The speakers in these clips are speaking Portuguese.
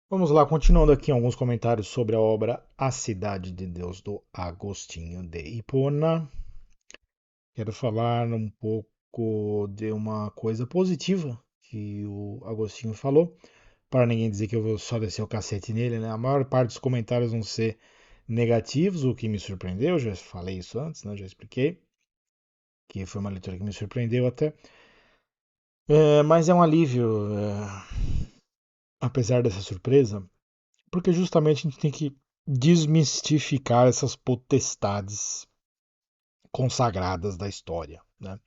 Vamos lá, continuando aqui alguns comentários sobre a obra A Cidade de Deus, do Agostinho de Hipona. Quero falar um pouco de uma coisa positiva que o Agostinho falou, para ninguém dizer que eu vou só descer o cacete nele, né? A maior parte dos comentários vão ser negativos, o que me surpreendeu, já falei isso antes, né? Já expliquei, que foi uma leitura que me surpreendeu até. Mas é um alívio, apesar dessa surpresa, porque justamente a gente tem que desmistificar essas potestades consagradas da história, né?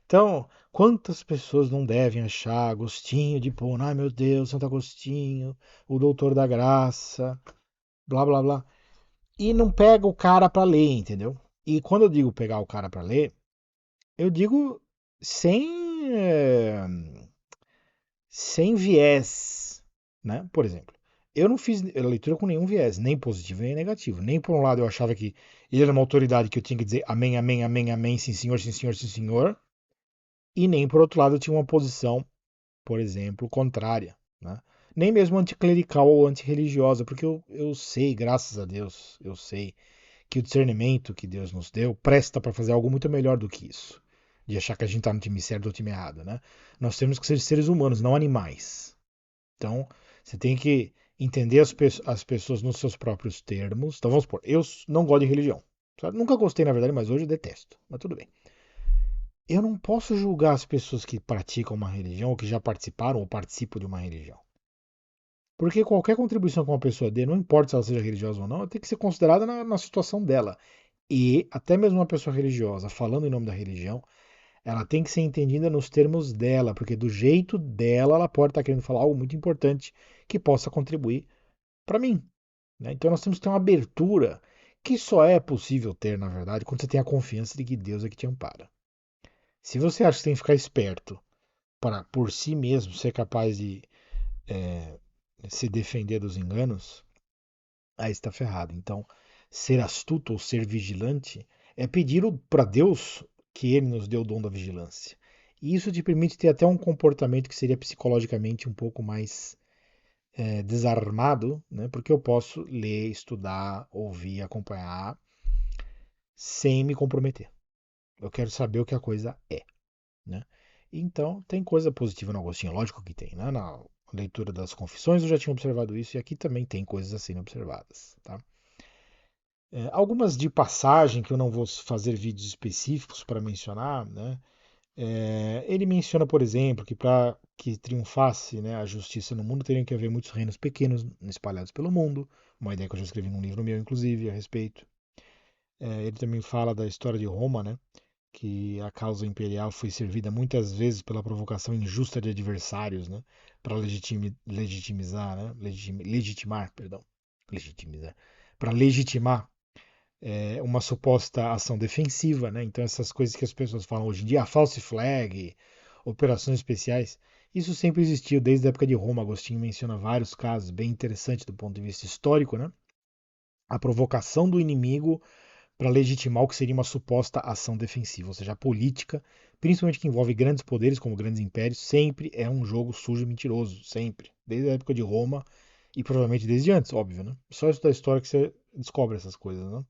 Então, quantas pessoas não devem achar Agostinho de Hipona, ai meu Deus, Santo Agostinho, o doutor da graça, blá blá blá, e não pega o cara para ler, entendeu? E quando eu digo pegar o cara para ler, eu digo sem sem viés, né? Por exemplo, eu não fiz a leitura com nenhum viés, nem positivo nem negativo. Nem por um lado eu achava que ele era uma autoridade que eu tinha que dizer amém, amém, amém, amém, sim senhor, sim senhor, sim senhor. E nem por outro lado eu tinha uma posição, por exemplo, contrária, né? Nem mesmo anticlerical ou antirreligiosa, porque eu sei, graças a Deus, eu sei que o discernimento que Deus nos deu presta para fazer algo muito melhor do que isso. De achar que a gente está no time certo ou no time errado, né? Nós temos que ser seres humanos, não animais. Então, você tem que entender as pessoas nos seus próprios termos. Então, vamos supor, eu não gosto de religião. Sabe? Nunca gostei, na verdade, mas hoje eu detesto. Mas tudo bem. Eu não posso julgar as pessoas que praticam uma religião, ou que já participaram ou participam de uma religião. Porque qualquer contribuição que uma pessoa dê, não importa se ela seja religiosa ou não, tem que ser considerada na situação dela. E até mesmo uma pessoa religiosa, falando em nome da religião, ela tem que ser entendida nos termos dela, porque do jeito dela ela pode estar querendo falar algo muito importante que possa contribuir para mim, né? Então nós temos que ter uma abertura que só é possível ter, na verdade, quando você tem a confiança de que Deus é que te ampara. Se você acha que você tem que ficar esperto para, por si mesmo, ser capaz de é, se defender dos enganos, aí está ferrado. Então, ser astuto ou ser vigilante é pedir para Deus que Ele nos dê o dom da vigilância. E isso te permite ter até um comportamento que seria psicologicamente um pouco mais desarmado, né? Porque eu posso ler, estudar, ouvir, acompanhar sem me comprometer. Eu quero saber o que a coisa é, né? Então, tem coisa positiva no Agostinho, lógico que tem, né? Na leitura das Confissões eu já tinha observado isso e aqui também tem coisas a serem observadas, tá? Algumas de passagem que eu não vou fazer vídeos específicos para mencionar, né? Ele menciona, por exemplo, que para que triunfasse, né, a justiça no mundo teriam que haver muitos reinos pequenos espalhados pelo mundo, uma ideia que eu já escrevi num livro meu, inclusive, a respeito. Ele também fala da história de Roma, né, que a causa imperial foi servida muitas vezes pela provocação injusta de adversários, né, para legitimizar, né, legitimar, perdão, legitimizar, para legitimar uma suposta ação defensiva, né? Então essas coisas que as pessoas falam hoje em dia, false flag, operações especiais, isso sempre existiu desde a época de Roma. Agostinho menciona vários casos bem interessantes do ponto de vista histórico, né? A provocação do inimigo para legitimar o que seria uma suposta ação defensiva, ou seja, a política, principalmente que envolve grandes poderes como grandes impérios, sempre é um jogo sujo e mentiroso, sempre, desde a época de Roma e provavelmente desde antes, óbvio, né? Só isso da história que você descobre essas coisas, né?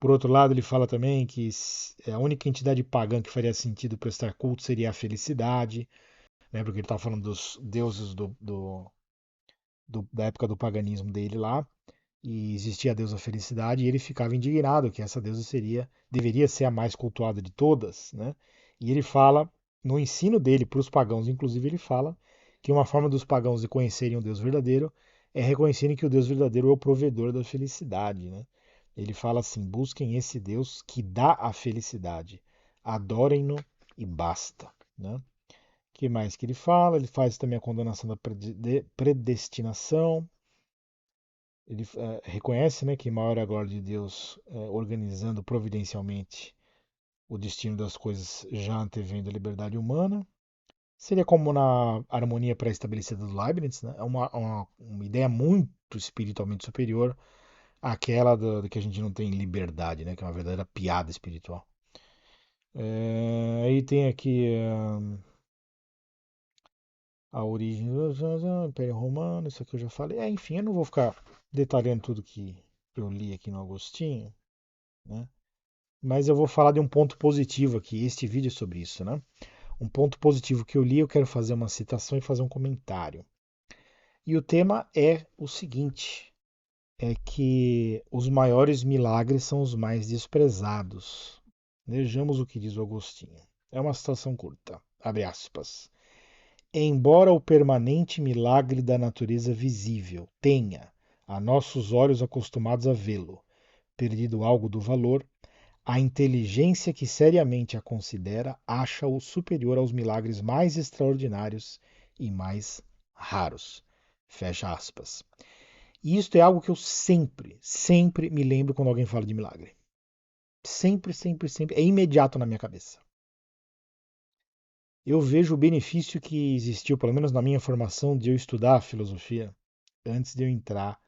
Por outro lado, ele fala também que a única entidade pagã que faria sentido prestar culto seria a felicidade, né? Porque ele está falando dos deuses da época do paganismo dele lá, e existia a deusa felicidade, e ele ficava indignado que essa deusa deveria ser a mais cultuada de todas, né? E ele fala, no ensino dele para os pagãos, inclusive, ele fala que uma forma dos pagãos de conhecerem o Deus verdadeiro é reconhecerem que o Deus verdadeiro é o provedor da felicidade, né? Ele fala assim: busquem esse Deus que dá a felicidade, adorem-no e basta, né? Que mais que ele fala? Ele faz também a condenação da predestinação. Ele reconhece, né, que maior é a glória de Deus organizando providencialmente o destino das coisas já antevendo a liberdade humana. Seria como na harmonia pré-estabelecida do Leibniz, né? É uma ideia muito espiritualmente superior àquela do que a gente não tem liberdade, né? Que é uma verdadeira piada espiritual. Aí tem aqui a origem do Império Romano, isso aqui eu já falei. Enfim, eu não vou ficar detalhando tudo que eu li aqui no Agostinho, né? Mas eu vou falar de um ponto positivo aqui. Este vídeo é sobre isso, né? Um ponto positivo que eu li, eu quero fazer uma citação e fazer um comentário. E o tema é o seguinte: é que os maiores milagres são os mais desprezados. Vejamos o que diz o Agostinho. É uma citação curta. Abre aspas. Embora o permanente milagre da natureza visível tenha, a nossos olhos acostumados a vê-lo, perdido algo do valor, a inteligência que seriamente a considera acha-o superior aos milagres mais extraordinários e mais raros. Fecha aspas. E isto é algo que eu sempre me lembro quando alguém fala de milagre. Sempre. É imediato na minha cabeça. Eu vejo o benefício que existiu, pelo menos na minha formação, de eu estudar a filosofia antes de eu entrar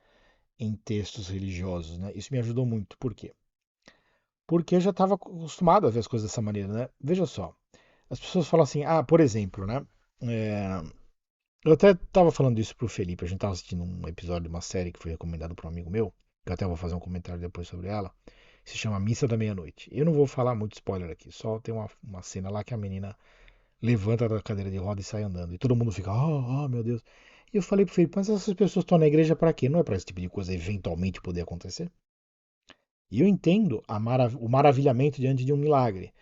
em textos religiosos, né? Isso me ajudou muito. Por quê? Porque eu já estava acostumado a ver as coisas dessa maneira, né? Veja só, as pessoas falam assim, por exemplo, né? É, eu até estava falando isso pro Felipe, a gente estava assistindo um episódio de uma série que foi recomendado por um amigo meu, que eu até vou fazer um comentário depois sobre ela, se chama Missa da Meia-Noite. Eu não vou falar muito spoiler aqui, só tem uma cena lá que a menina levanta da cadeira de roda e sai andando, e todo mundo fica, meu Deus. E eu falei pro Felipe, mas essas pessoas estão na igreja para quê? Não é para esse tipo de coisa eventualmente poder acontecer? E eu entendo o maravilhamento diante de um milagre.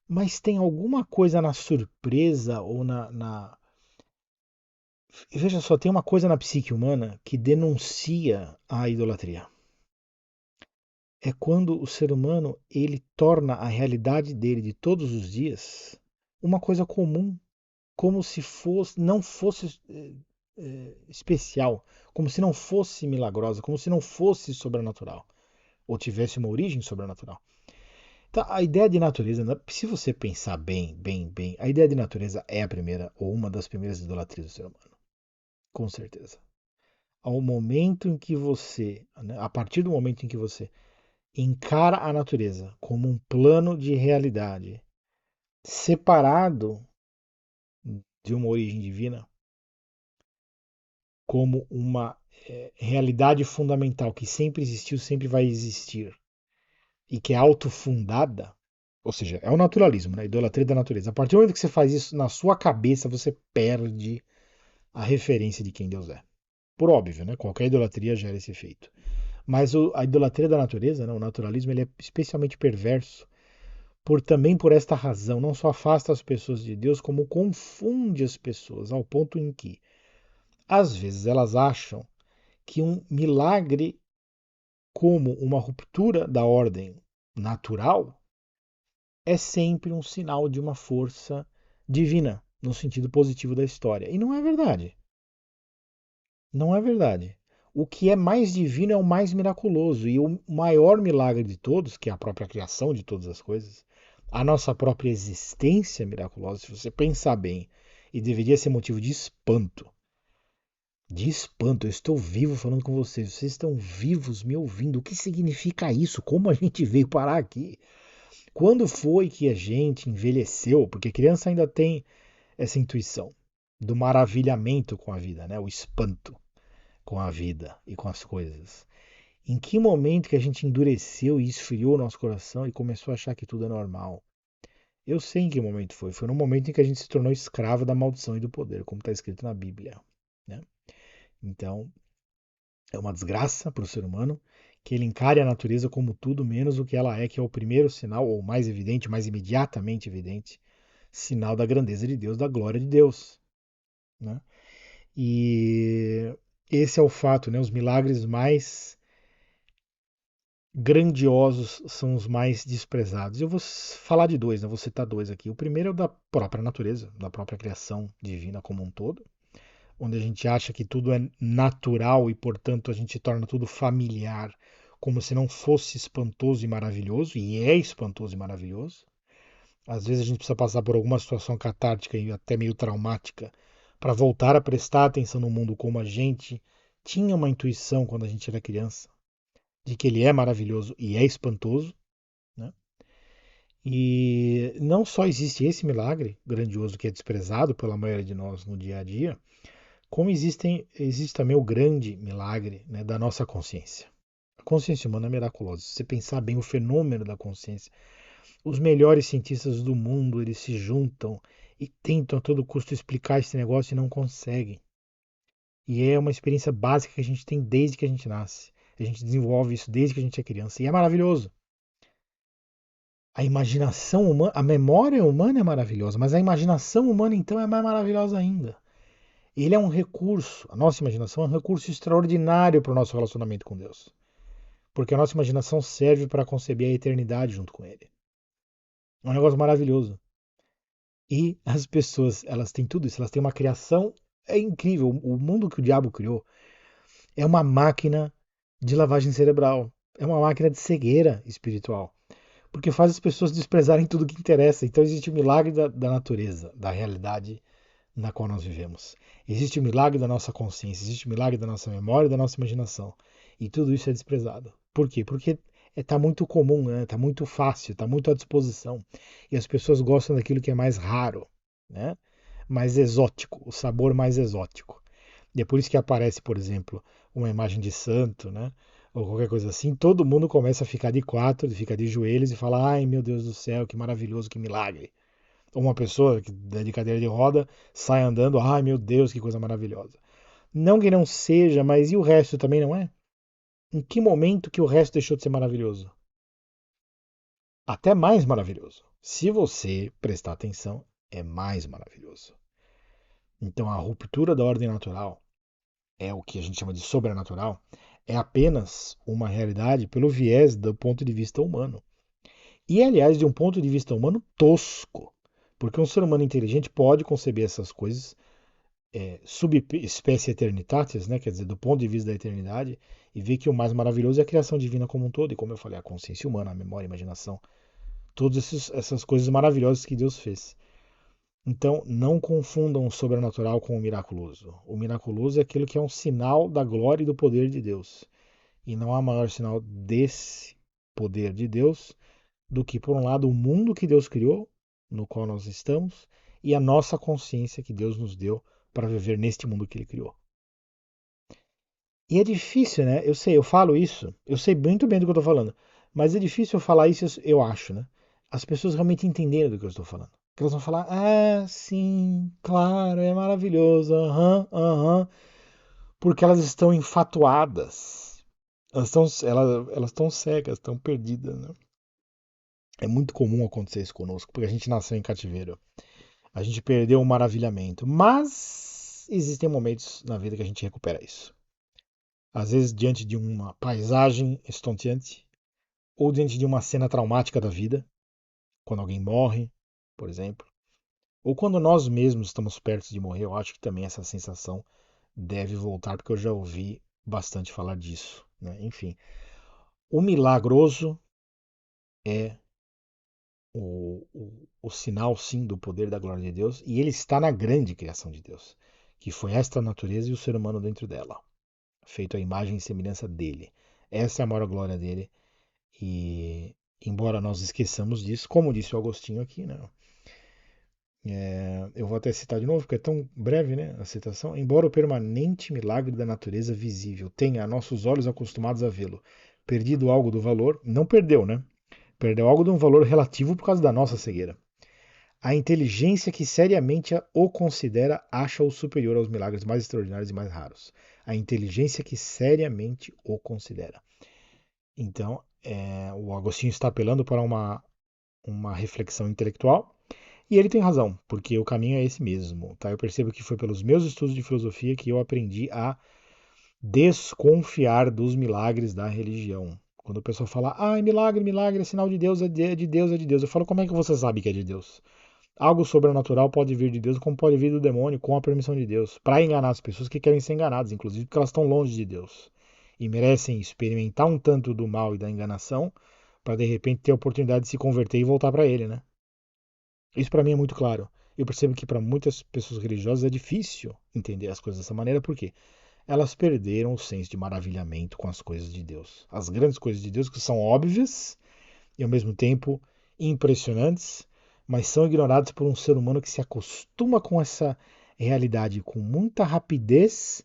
Mas tem alguma coisa na surpresa ou Veja só, tem uma coisa na psique humana que denuncia a idolatria. É quando o ser humano ele torna a realidade dele de todos os dias uma coisa comum, como se fosse, não fosse especial, como se não fosse milagrosa, como se não fosse sobrenatural, ou tivesse uma origem sobrenatural. Então, a ideia de natureza, se você pensar bem, a ideia de natureza é a primeira, ou uma das primeiras idolatrias do ser humano. Com certeza. Ao momento em que você, né, a partir do momento em que você encara a natureza como um plano de realidade separado de uma origem divina, como uma realidade fundamental que sempre existiu, sempre vai existir e que é autofundada, ou seja, é o naturalismo, né? A idolatria da natureza. A partir do momento que você faz isso na sua cabeça, você perde a referência de quem Deus é. Por óbvio, né? Qualquer idolatria gera esse efeito. Mas a idolatria da natureza, né? O naturalismo, ele é especialmente perverso também por esta razão. Não só afasta as pessoas de Deus, como confunde as pessoas, ao ponto em que, às vezes, elas acham que um milagre como uma ruptura da ordem natural é sempre um sinal de uma força divina, no sentido positivo da história. E não é verdade. Não é verdade. O que é mais divino é o mais miraculoso. E o maior milagre de todos, que é a própria criação de todas as coisas, a nossa própria existência miraculosa, se você pensar bem, e deveria ser motivo de espanto. De espanto, eu estou vivo falando com vocês estão vivos me ouvindo. O que significa isso? Como a gente veio parar aqui? Quando foi que a gente envelheceu? Porque criança ainda tem essa intuição do maravilhamento com a vida, né? O espanto com a vida e com as coisas. Em que momento que a gente endureceu e esfriou o nosso coração e começou a achar que tudo é normal? Eu sei em que momento foi. Foi no momento em que a gente se tornou escravo da maldição e do poder, como está escrito na Bíblia. Né? Então, é uma desgraça para o ser humano que ele encare a natureza como tudo menos o que ela é, que é o primeiro sinal, ou mais evidente, mais imediatamente evidente, sinal da grandeza de Deus, da glória de Deus. Né? E esse é o fato, né? Os milagres mais grandiosos são os mais desprezados. Eu vou falar de dois, né? Vou citar dois aqui. O primeiro é o da própria natureza, da própria criação divina como um todo, onde a gente acha que tudo é natural e, portanto, a gente torna tudo familiar, como se não fosse espantoso e maravilhoso, e é espantoso e maravilhoso. Às vezes a gente precisa passar por alguma situação catártica e até meio traumática para voltar a prestar atenção no mundo como a gente tinha uma intuição quando a gente era criança, de que ele é maravilhoso e é espantoso. Né? E não só existe esse milagre grandioso que é desprezado pela maioria de nós no dia a dia, como existe também o grande milagre, né, da nossa consciência. A consciência humana é miraculosa. Se você pensar bem o fenômeno da consciência, os melhores cientistas do mundo, eles se juntam e tentam a todo custo explicar esse negócio e não conseguem. E é uma experiência básica que a gente tem desde que a gente nasce. A gente desenvolve isso desde que a gente é criança. E é maravilhoso. A imaginação humana, a memória humana é maravilhosa, mas a imaginação humana então é mais maravilhosa ainda. Ele é um recurso, a nossa imaginação é um recurso extraordinário para o nosso relacionamento com Deus. Porque a nossa imaginação serve para conceber a eternidade junto com Ele. É um negócio maravilhoso. E as pessoas, elas têm tudo isso, elas têm uma criação, é incrível. O mundo que o diabo criou é uma máquina de lavagem cerebral, é uma máquina de cegueira espiritual, porque faz as pessoas desprezarem tudo que interessa. Então existe o milagre da natureza, da realidade na qual nós vivemos. Existe o milagre da nossa consciência, existe o milagre da nossa memória, da nossa imaginação. E tudo isso é desprezado. Por quê? Porque está muito comum, né? Está muito fácil, está muito à disposição. E as pessoas gostam daquilo que é mais raro, né? Mais exótico, o sabor mais exótico. E é por isso que aparece, por exemplo, uma imagem de santo, né? Ou qualquer coisa assim, todo mundo começa a ficar de quatro, fica de joelhos e fala: ai meu Deus do céu, que maravilhoso, que milagre. Ou uma pessoa de cadeira de roda sai andando, ai meu Deus, que coisa maravilhosa. Não que não seja, mas e o resto também não é? Em que momento que o resto deixou de ser maravilhoso? Até mais maravilhoso. Se você prestar atenção, é mais maravilhoso. Então a ruptura da ordem natural é o que a gente chama de sobrenatural, é apenas uma realidade pelo viés do ponto de vista humano. E, aliás, de um ponto de vista humano tosco. Porque um ser humano inteligente pode conceber essas coisas subespécie eternitatis, né? Quer dizer, do ponto de vista da eternidade, e ver que o mais maravilhoso é a criação divina como um todo, e como eu falei, a consciência humana, a memória, a imaginação, todas essas coisas maravilhosas que Deus fez. Então, não confundam o sobrenatural com o miraculoso. O miraculoso é aquilo que é um sinal da glória e do poder de Deus. E não há maior sinal desse poder de Deus do que, por um lado, o mundo que Deus criou, no qual nós estamos, e a nossa consciência que Deus nos deu para viver neste mundo que Ele criou. E é difícil, né? Eu sei, eu falo isso, eu sei muito bem do que eu estou falando, mas é difícil eu falar isso, eu acho, né? As pessoas realmente entenderem do que eu estou falando. Porque elas vão falar, ah, sim, claro, é maravilhoso, aham, aham, porque elas estão enfatuadas. Elas estão cegas, estão perdidas, né? É muito comum acontecer isso conosco, porque a gente nasceu em cativeiro. A gente perdeu o maravilhamento. Mas existem momentos na vida que a gente recupera isso. Às vezes, diante de uma paisagem estonteante, ou diante de uma cena traumática da vida, quando alguém morre, por exemplo, ou quando nós mesmos estamos perto de morrer, eu acho que também essa sensação deve voltar, porque eu já ouvi bastante falar disso, né? Enfim, o milagroso é o sinal, sim, do poder da glória de Deus, e ele está na grande criação de Deus, que foi esta natureza e o ser humano dentro dela, feito à imagem e semelhança dele. Essa é a maior glória dele, e embora nós esqueçamos disso, como disse o Agostinho aqui, né? Eu vou até citar de novo, porque é tão breve, né, a citação. Embora o permanente milagre da natureza visível tenha a nossos olhos acostumados a vê-lo perdido algo do valor, não perdeu, né? Perdeu algo de um valor relativo por causa da nossa cegueira. A inteligência que seriamente o considera acha-o superior aos milagres mais extraordinários e mais raros. A inteligência que seriamente o considera. Então, o Agostinho está apelando para uma reflexão intelectual e ele tem razão, porque o caminho é esse mesmo. Tá? Eu percebo que foi pelos meus estudos de filosofia que eu aprendi a desconfiar dos milagres da religião. Quando o pessoal fala, ah, milagre, milagre, é sinal de Deus, é de Deus, é de Deus. Eu falo, como é que você sabe que é de Deus? Algo sobrenatural pode vir de Deus, como pode vir do demônio, com a permissão de Deus, para enganar as pessoas que querem ser enganadas, inclusive porque elas estão longe de Deus e merecem experimentar um tanto do mal e da enganação, para de repente ter a oportunidade de se converter e voltar para Ele, né? Isso para mim é muito claro. Eu percebo que para muitas pessoas religiosas é difícil entender as coisas dessa maneira, por quê? Elas perderam o senso de maravilhamento com as coisas de Deus. As grandes coisas de Deus que são óbvias e ao mesmo tempo impressionantes, mas são ignorados por um ser humano que se acostuma com essa realidade com muita rapidez,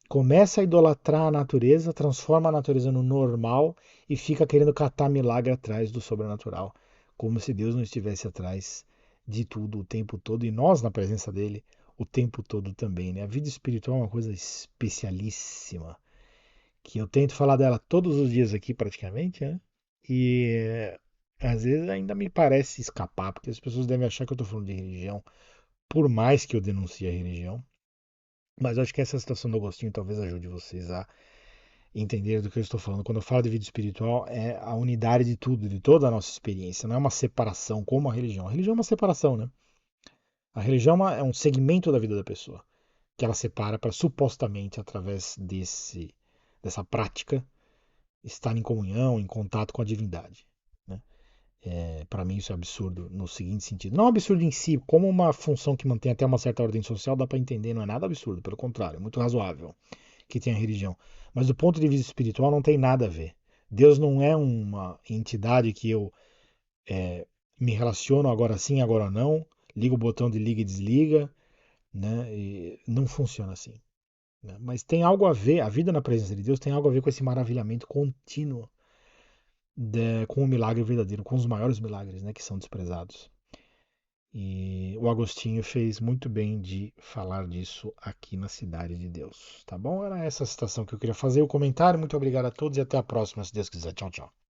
começa a idolatrar a natureza, transforma a natureza no normal e fica querendo catar milagre atrás do sobrenatural, como se Deus não estivesse atrás de tudo o tempo todo e nós na presença dele o tempo todo também, né? A vida espiritual é uma coisa especialíssima, que eu tento falar dela todos os dias aqui praticamente, né? E às vezes ainda me parece escapar, porque as pessoas devem achar que eu estou falando de religião, por mais que eu denuncie a religião. Mas eu acho que essa situação do Agostinho talvez ajude vocês a entender do que eu estou falando. Quando eu falo de vida espiritual, é a unidade de tudo, de toda a nossa experiência. Não é uma separação como a religião. A religião é uma separação, né? A religião é um segmento da vida da pessoa que ela separa para supostamente, através dessa prática, estar em comunhão, em contato com a divindade. Né? Para mim isso é absurdo no seguinte sentido. Não absurdo em si, como uma função que mantém até uma certa ordem social, dá para entender, não é nada absurdo, pelo contrário, é muito razoável que tenha religião. Mas do ponto de vista espiritual não tem nada a ver. Deus não é uma entidade que eu me relaciono agora sim, agora não, ligo o botão de liga e desliga, né? E não funciona assim. Né? Mas tem algo a ver, a vida na presença de Deus tem algo a ver com esse maravilhamento contínuo com o milagre verdadeiro, com os maiores milagres, né, que são desprezados. E o Agostinho fez muito bem de falar disso aqui na Cidade de Deus. Tá bom? Era essa a citação que eu queria fazer, o comentário. Muito obrigado a todos e até a próxima, se Deus quiser. Tchau, tchau.